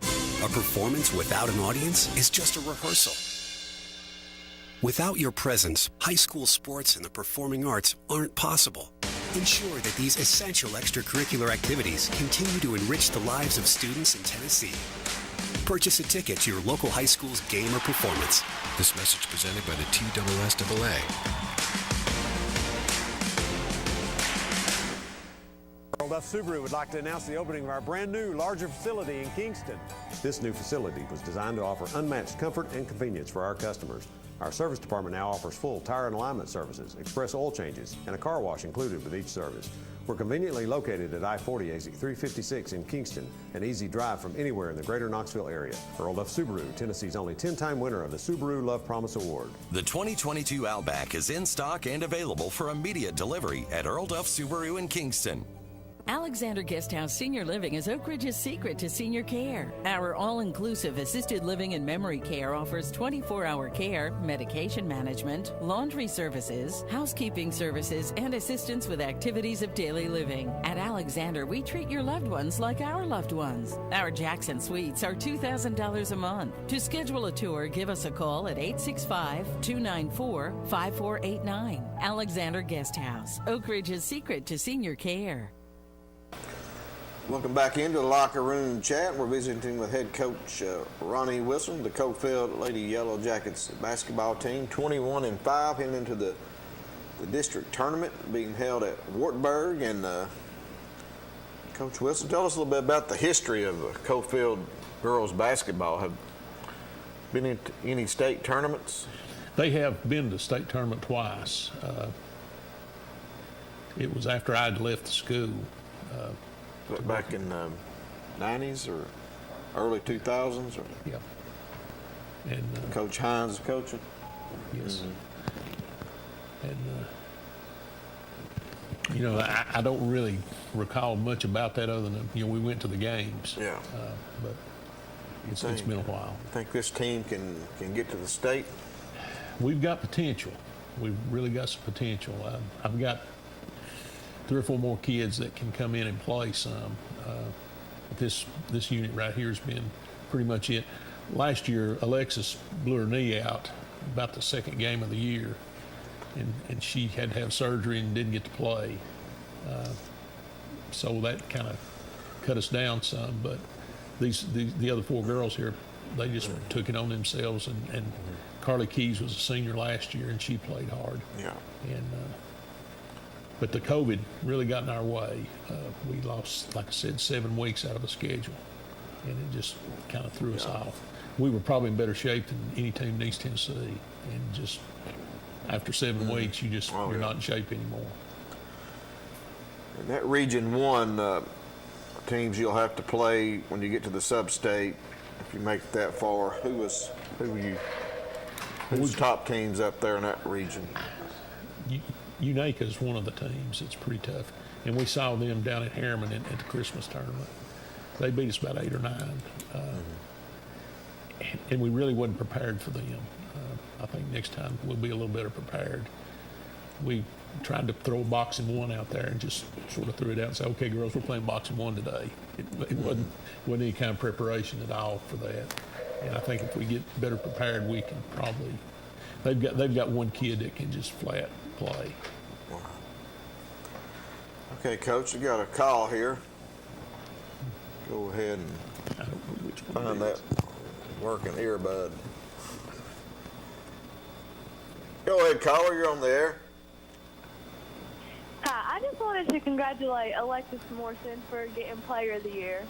Speaker 16: A performance without an audience is just a rehearsal. Without your presence, high school sports and the performing arts aren't possible. Ensure that these essential extracurricular activities continue to enrich the lives of students in Tennessee. Purchase a ticket to your local high school's game or performance.
Speaker 17: This message presented by the TSSAA.
Speaker 11: Earl Duff Subaru would like to announce the opening of our brand new, larger facility in Kingston. This new facility was designed to offer unmatched comfort and convenience for our customers. Our service department now offers full tire and alignment services, express oil changes, and a car wash included with each service. We're conveniently located at I-40 exit 356 in Kingston, an easy drive from anywhere in the greater Knoxville area. Earl Duff Subaru, Tennessee's only 10-time winner of the Subaru Love Promise Award.
Speaker 18: The 2022 Outback is in stock and available for immediate delivery at Earl Duff Subaru in Kingston.
Speaker 10: Alexander Guesthouse Senior Living is Oak Ridge's secret to senior care. Our all-inclusive assisted living and memory care offers 24-hour care, medication management, laundry services, housekeeping services, and assistance with activities of daily living. At Alexander, we treat your loved ones like our loved ones. Our Jackson Suites are $2,000 a month. To schedule a tour, give us a call at 865-294-5489. Alexander Guesthouse, Oak Ridge's secret to senior care.
Speaker 1: Welcome back into the Locker Room Chat. We're visiting with head coach Ronnie Wilson, the Cofield Lady Yellow Jackets basketball team, 21-5, heading into the district tournament being held at Wartburg. And Coach Wilson, tell us a little bit about the history of Cofield girls basketball. Have been in any state tournaments?
Speaker 2: They have been to state tournament twice. It was after I'd left the school.
Speaker 1: Back in 90s or early 2000s? Or?
Speaker 2: Yeah. And
Speaker 1: Coach Hines is coaching?
Speaker 2: Yes. And, I don't really recall much about that other than, we went to the games.
Speaker 1: Yeah.
Speaker 2: But it's been a while.
Speaker 1: Think this team can get to the state?
Speaker 2: We've got potential. We've really got some potential. I've got 3 or 4 more kids that can come in and play some. This unit right here has been pretty much it. Last year, Alexis blew her knee out about the second game of the year, and she had to have surgery and didn't get to play. So that kind of cut us down some. But the other 4 girls here, they just took it on themselves. And Carly Keys was a senior last year, and she played hard.
Speaker 1: Yeah.
Speaker 2: And but the COVID really got in our way. We lost, like I said, 7 weeks out of the schedule, and it just kind of threw us off. We were probably in better shape than any team in East Tennessee, and just after 7 weeks, you're not in shape anymore.
Speaker 1: In that Region 1, teams you'll have to play when you get to the sub-state, if you make it that far, who's top teams up there in that region?
Speaker 2: UNACA is one of the teams. It's pretty tough. And we saw them down at Harriman at the Christmas tournament. They beat us about 8 or 9. And we really wasn't prepared for them. I think next time we'll be a little better prepared. we tried to throw a boxing one out there and just sort of threw it out and said, okay, girls, we're playing boxing one today. It wasn't any kind of preparation at all for that. And I think if we get better prepared, we can probably. They've got one kid that can just flat play.
Speaker 1: Okay, Coach, you got a call here. Go ahead and
Speaker 2: I don't know which one
Speaker 1: find
Speaker 2: it
Speaker 1: that
Speaker 2: is.
Speaker 1: working earbud. Go ahead, caller. You're on the air.
Speaker 19: Hi, I just wanted to congratulate Alexis Morrison for getting Player of the Year.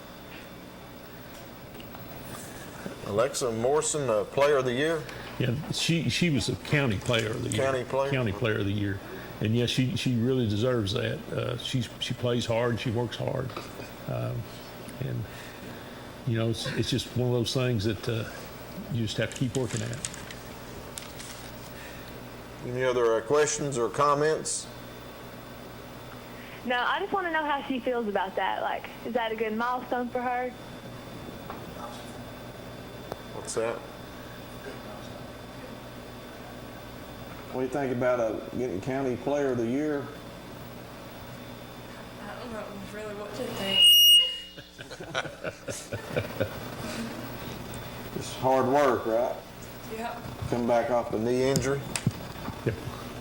Speaker 1: Alexa Morrison, Player of the Year.
Speaker 2: Yeah, she was a county player of the year.
Speaker 1: County player?
Speaker 2: County player of the year. And yes, she really deserves that. She plays hard, she works hard. And, you know, it's just one of those things that you just have to keep working at.
Speaker 1: Any other questions or comments?
Speaker 19: No, I just want to know how she feels about that. Like, is that a good milestone for her?
Speaker 1: What's that? What do you think about getting County Player of the Year?
Speaker 7: I don't know really what to think.
Speaker 1: It's hard work, right?
Speaker 7: Yeah.
Speaker 1: Come back off a knee injury.
Speaker 2: Yep.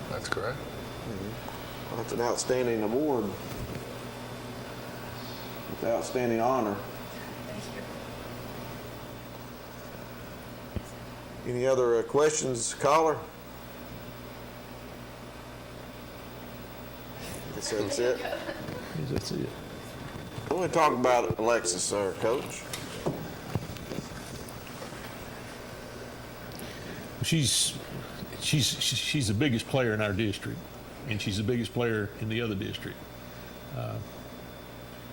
Speaker 3: That's correct.
Speaker 1: Well, that's an outstanding award. It's an outstanding honor. Any other questions, caller? I guess that's it.
Speaker 2: That's it.
Speaker 1: What we talk about Alexis, Coach?
Speaker 2: She's the biggest player in our district, and she's the biggest player in the other district.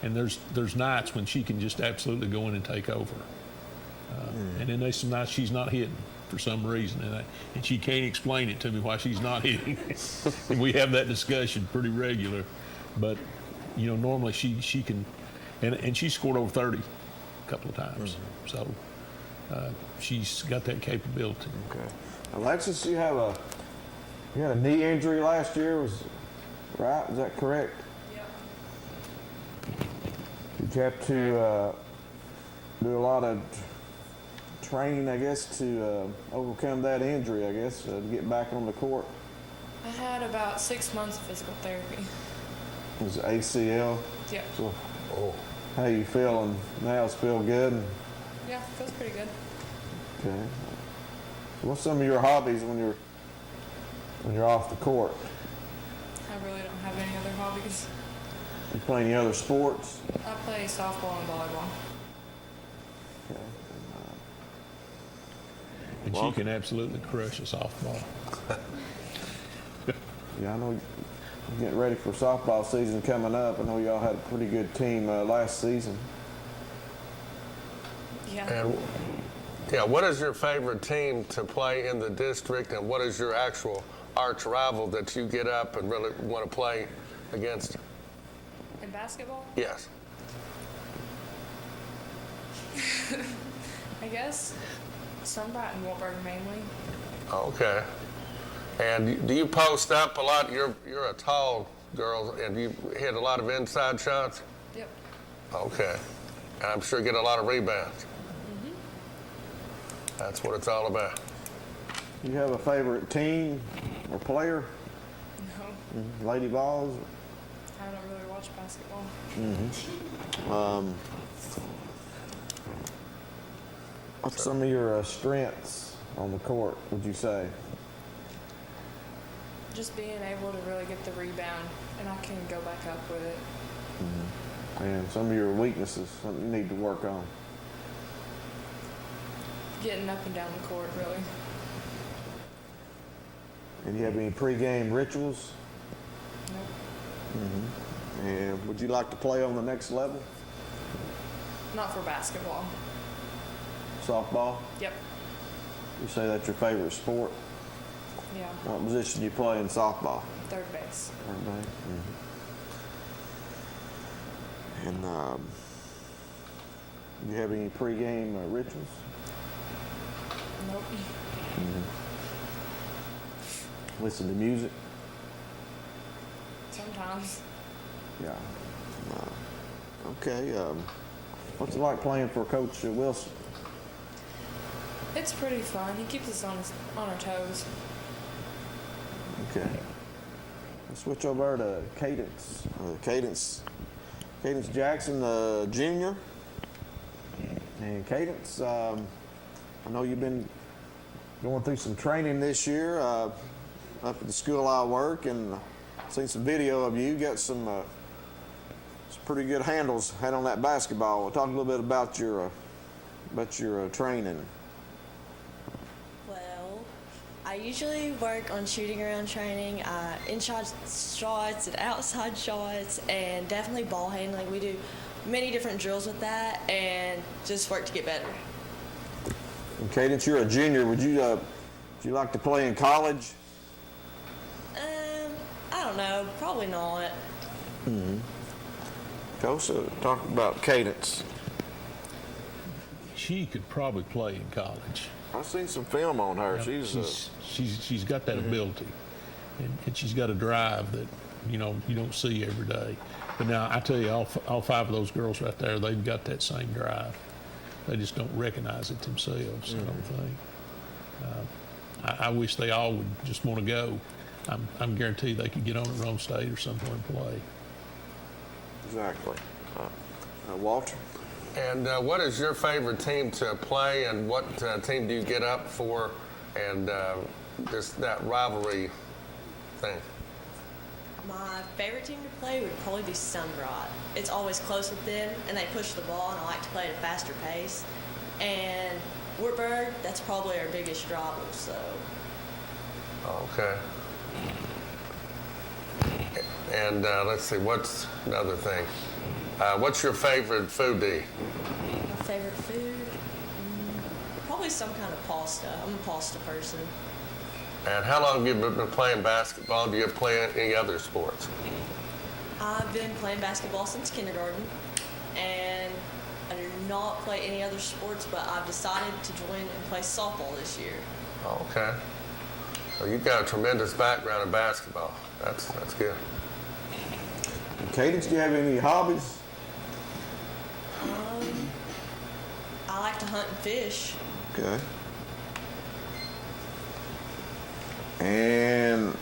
Speaker 2: And there's nights when she can just absolutely go in and take over. And then there's some nights she's not hitting for some reason, and she can't explain it to me why she's not hitting. And we have that discussion pretty regular, but you know, normally she can, and she scored over 30 a couple of times. So she's got that capability.
Speaker 1: Okay. Alexis, you had a knee injury last year, right? Is that correct?
Speaker 7: Yep.
Speaker 1: Did you have to do a lot of training, I guess, to overcome that injury, I guess, to get back on the court?
Speaker 7: I had about 6 months of physical therapy.
Speaker 1: It was ACL?
Speaker 7: Yeah.
Speaker 1: So, how you feeling now? It's feel good?
Speaker 7: Yeah, feels pretty good.
Speaker 1: Okay. What's some of your hobbies when you're off the court?
Speaker 7: I really don't have any other hobbies.
Speaker 1: You play any other sports?
Speaker 7: I play softball and volleyball.
Speaker 1: Okay.
Speaker 2: And she can absolutely crush a softball.
Speaker 1: Yeah, I know you're getting ready for softball season coming up. I know y'all had a pretty good team last season.
Speaker 7: Yeah.
Speaker 3: And yeah, what is your favorite team to play in the district, and what is your actual arch rival that you get up and really want to play against?
Speaker 7: In basketball?
Speaker 3: Yes.
Speaker 7: I guess Sunbright and Wartburg mainly.
Speaker 3: Okay. And do you post up a lot? You're a tall girl, and you hit a lot of inside shots?
Speaker 7: Yep.
Speaker 3: Okay. And I'm sure you get a lot of rebounds. That's what it's all about.
Speaker 1: You have a favorite team or player?
Speaker 7: No.
Speaker 1: Lady Vols?
Speaker 7: I don't really watch basketball.
Speaker 1: What's some of your strengths on the court, would you say?
Speaker 7: Just being able to really get the rebound, and I can go back up with it.
Speaker 1: And some of your weaknesses, something you need to work on?
Speaker 7: Getting up and down the court, really.
Speaker 1: And do you have any pregame rituals?
Speaker 7: Nope.
Speaker 1: And would you like to play on the next level?
Speaker 7: Not for basketball.
Speaker 1: Softball?
Speaker 7: Yep.
Speaker 1: You say that's your favorite sport?
Speaker 7: Yeah.
Speaker 1: What position do you play in softball?
Speaker 7: Third base.
Speaker 1: Third base. And do you have any pregame rituals?
Speaker 7: Nope.
Speaker 1: Listen to music?
Speaker 7: sometimes.
Speaker 1: Yeah. Okay. What's it like playing for Coach Wilson?
Speaker 7: It's pretty fun. He keeps us on our toes.
Speaker 1: Okay. Let's switch over to Cadence. Cadence Jackson, junior. And Cadence, I know you've been going through some training this year up at the school I work, and seen some video of you. Got some pretty good handles had on that basketball. Talk a little bit about your training.
Speaker 8: Well, I usually work on shooting around training, in-shot shots and outside shots, and definitely ball handling. We do many different drills with that, and just work to get better.
Speaker 1: And Cadence, you're a junior. Would you like to play in college?
Speaker 8: I don't know. Probably not.
Speaker 1: Mm-hmm. Coach, talk about Cadence.
Speaker 2: She could probably play in college.
Speaker 1: I've seen some film on her.
Speaker 2: She's got that ability, and she's got a drive that you don't see every day. But now I tell you, all five of those girls right there, they've got that same drive. They just don't recognize it themselves. I don't think. I wish they all would just want to go. I'm guaranteed they could get on at Rome State or somewhere and play.
Speaker 1: Exactly. Walter?
Speaker 3: And what is your favorite team to play, and what team do you get up for, and just that rivalry thing?
Speaker 8: My favorite team to play would probably be Sunbright. It's always close with them, and they push the ball, and I like to play at a faster pace. And Wartburg, that's probably our biggest rival, so.
Speaker 3: Okay. And let's see, what's another thing? What's your favorite foodie?
Speaker 8: My favorite food? Probably some kind of pasta. I'm a pasta person.
Speaker 3: And how long have you been playing basketball? Do you play any other sports?
Speaker 8: I've been playing basketball since kindergarten, and I do not play any other sports, but I've decided to join and play softball this year.
Speaker 3: Okay. So you've got a tremendous background in basketball. That's good.
Speaker 1: Cadence, do you have any hobbies?
Speaker 8: I like to hunt and fish.
Speaker 1: Okay. And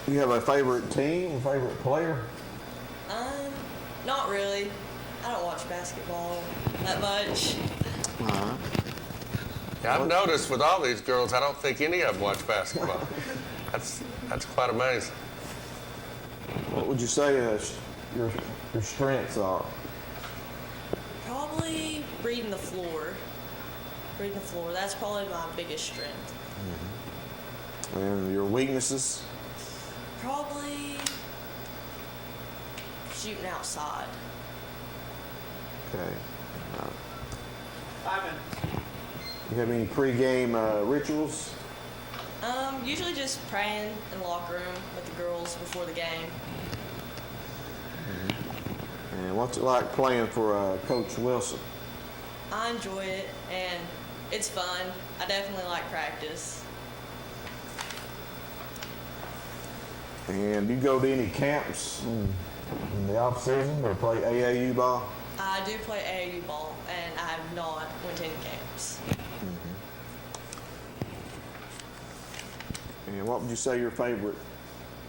Speaker 1: you have a favorite team, a favorite player?
Speaker 8: Not really. I don't watch basketball that much.
Speaker 3: Yeah, I've noticed with all these girls, I don't think any of them watch basketball. That's quite amazing.
Speaker 1: What would you say your strengths are?
Speaker 8: Probably reading the floor. Reading the floor. That's probably my biggest strength.
Speaker 1: Mm-hmm. And your weaknesses?
Speaker 8: Probably shooting outside.
Speaker 1: Okay. You have any pregame rituals?
Speaker 8: Usually just praying in the locker room with the girls before the game.
Speaker 1: Mm-hmm. And what's it like playing for Coach Wilson?
Speaker 8: I enjoy it, and it's fun. I definitely like practice.
Speaker 1: And do you go to any camps in the off season or play AAU ball?
Speaker 8: I do play AAU ball, and I have not went to any camps.
Speaker 1: And what would you say your favorite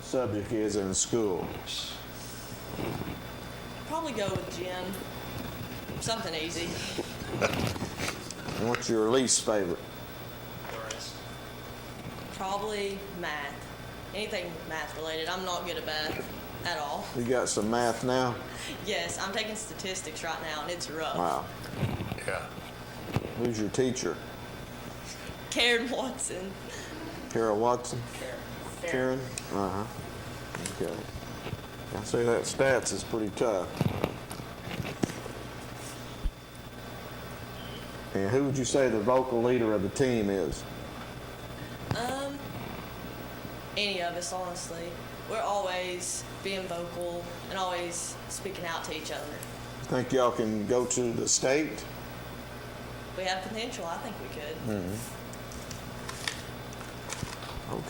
Speaker 1: subject is in school?
Speaker 8: Probably go with gym. Something easy.
Speaker 1: And what's your least favorite?
Speaker 8: Probably math. Anything math related. I'm not good at math at all.
Speaker 1: You got some math now?
Speaker 8: Yes, I'm taking statistics right now, and it's rough.
Speaker 1: Wow.
Speaker 3: Yeah.
Speaker 1: Who's your teacher?
Speaker 8: Karen Watson.
Speaker 1: Carol Watson? Karen? Uh-huh. Okay. I say that stats is pretty tough. And who would you say the vocal leader of the team is?
Speaker 8: Any of us, honestly. We're always being vocal and always speaking out to each other.
Speaker 1: Think y'all can go to the state?
Speaker 8: We have potential. I think we could.
Speaker 1: Mm-hmm.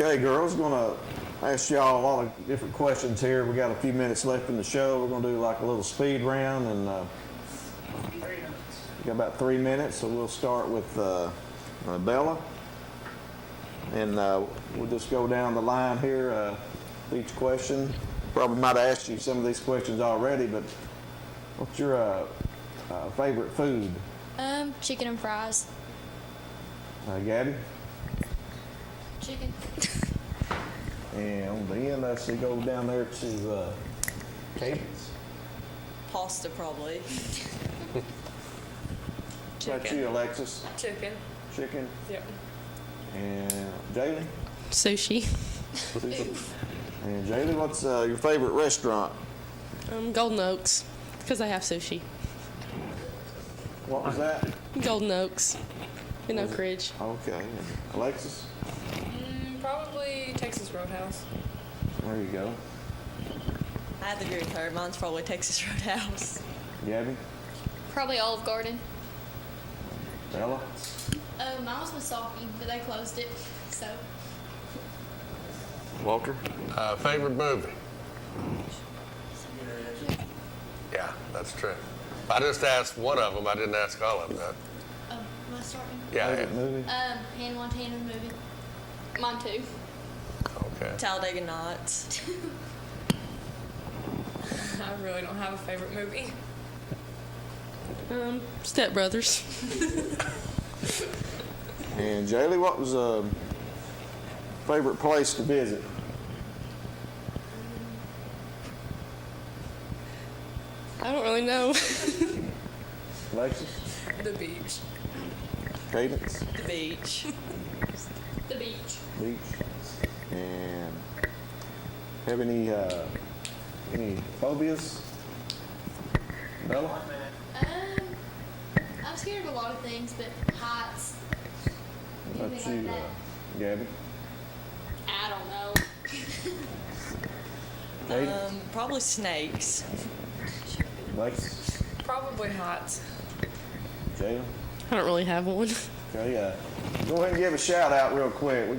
Speaker 1: Okay, girls, gonna I asked y'all a lot of different questions here. We got a few minutes left in the show. We're going to do like a little speed round, and we got about 3 minutes, so we'll start with Bella. And we'll just go down the line here, each question. Probably might have asked you some of these questions already, but what's your favorite food?
Speaker 4: Chicken and fries.
Speaker 1: Gabby?
Speaker 4: Chicken.
Speaker 1: And on the end, let's see, go down there to Cadence.
Speaker 8: Pasta, probably.
Speaker 1: What about you, Alexis?
Speaker 7: Chicken.
Speaker 1: Chicken?
Speaker 7: Yep.
Speaker 1: And Jaylee?
Speaker 6: Sushi.
Speaker 1: And Jaylee, what's your favorite restaurant?
Speaker 6: Golden Oaks, because I have sushi.
Speaker 1: What was that?
Speaker 6: Golden Oaks in Oak Ridge.
Speaker 1: Okay. And Alexis?
Speaker 7: Probably Texas Roadhouse.
Speaker 1: There you go.
Speaker 8: I have to agree with her. Mine's probably Texas Roadhouse.
Speaker 1: Gabby?
Speaker 4: Probably Olive Garden.
Speaker 1: Bella?
Speaker 4: Mine was Misaki, but they closed it, so.
Speaker 1: Walter?
Speaker 3: Favorite movie? Yeah, that's true. I just asked one of them. I didn't ask all of them.
Speaker 4: Am I starting?
Speaker 3: Yeah.
Speaker 1: Favorite movie?
Speaker 4: Hannah Montana's movie. Mine too.
Speaker 3: Okay.
Speaker 8: Talladega Nights.
Speaker 7: I really don't have a favorite movie.
Speaker 6: Step Brothers.
Speaker 1: And Jaylee, what was favorite place to visit?
Speaker 6: I don't really know.
Speaker 1: Alexis?
Speaker 7: The beach.
Speaker 1: Cadence?
Speaker 8: The beach.
Speaker 4: The beach.
Speaker 1: Beach. And have any phobias? Bella?
Speaker 4: I'm scared of a lot of things, but heights.
Speaker 1: What about
Speaker 4: anything
Speaker 1: you,
Speaker 4: like
Speaker 1: Gabby?
Speaker 4: I don't know.
Speaker 8: Probably snakes.
Speaker 1: Alexis?
Speaker 7: Probably hot.
Speaker 1: Jaylee?
Speaker 6: I don't really have one.
Speaker 1: Okay, go ahead and give a shout out real quick. We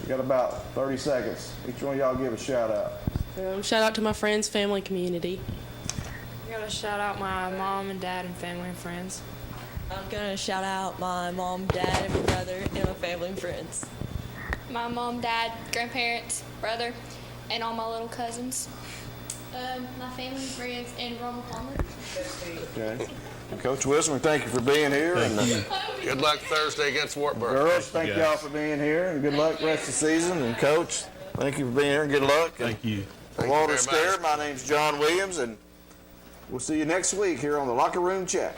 Speaker 1: got about 30 seconds. Each one of y'all give a shout out.
Speaker 6: Shout out to my friends, family, community.
Speaker 7: I gotta shout out my mom and dad and family and friends.
Speaker 8: I'm gonna shout out my mom, dad, and my brother, and my family and friends.
Speaker 4: My mom, dad, grandparents, brother, and all my little cousins. My family, friends, and Ronald Palmer.
Speaker 1: Okay. Coach Wilson, we thank you for being here.
Speaker 3: Good luck Thursday against Wartburg.
Speaker 1: Girls, thank y'all for being here, and good luck rest of the season. And Coach, thank you for being here, and good luck.
Speaker 2: Thank you.
Speaker 1: For Walter Stair, my name's John Williams, and we'll see you next week here on the Locker Room Chat.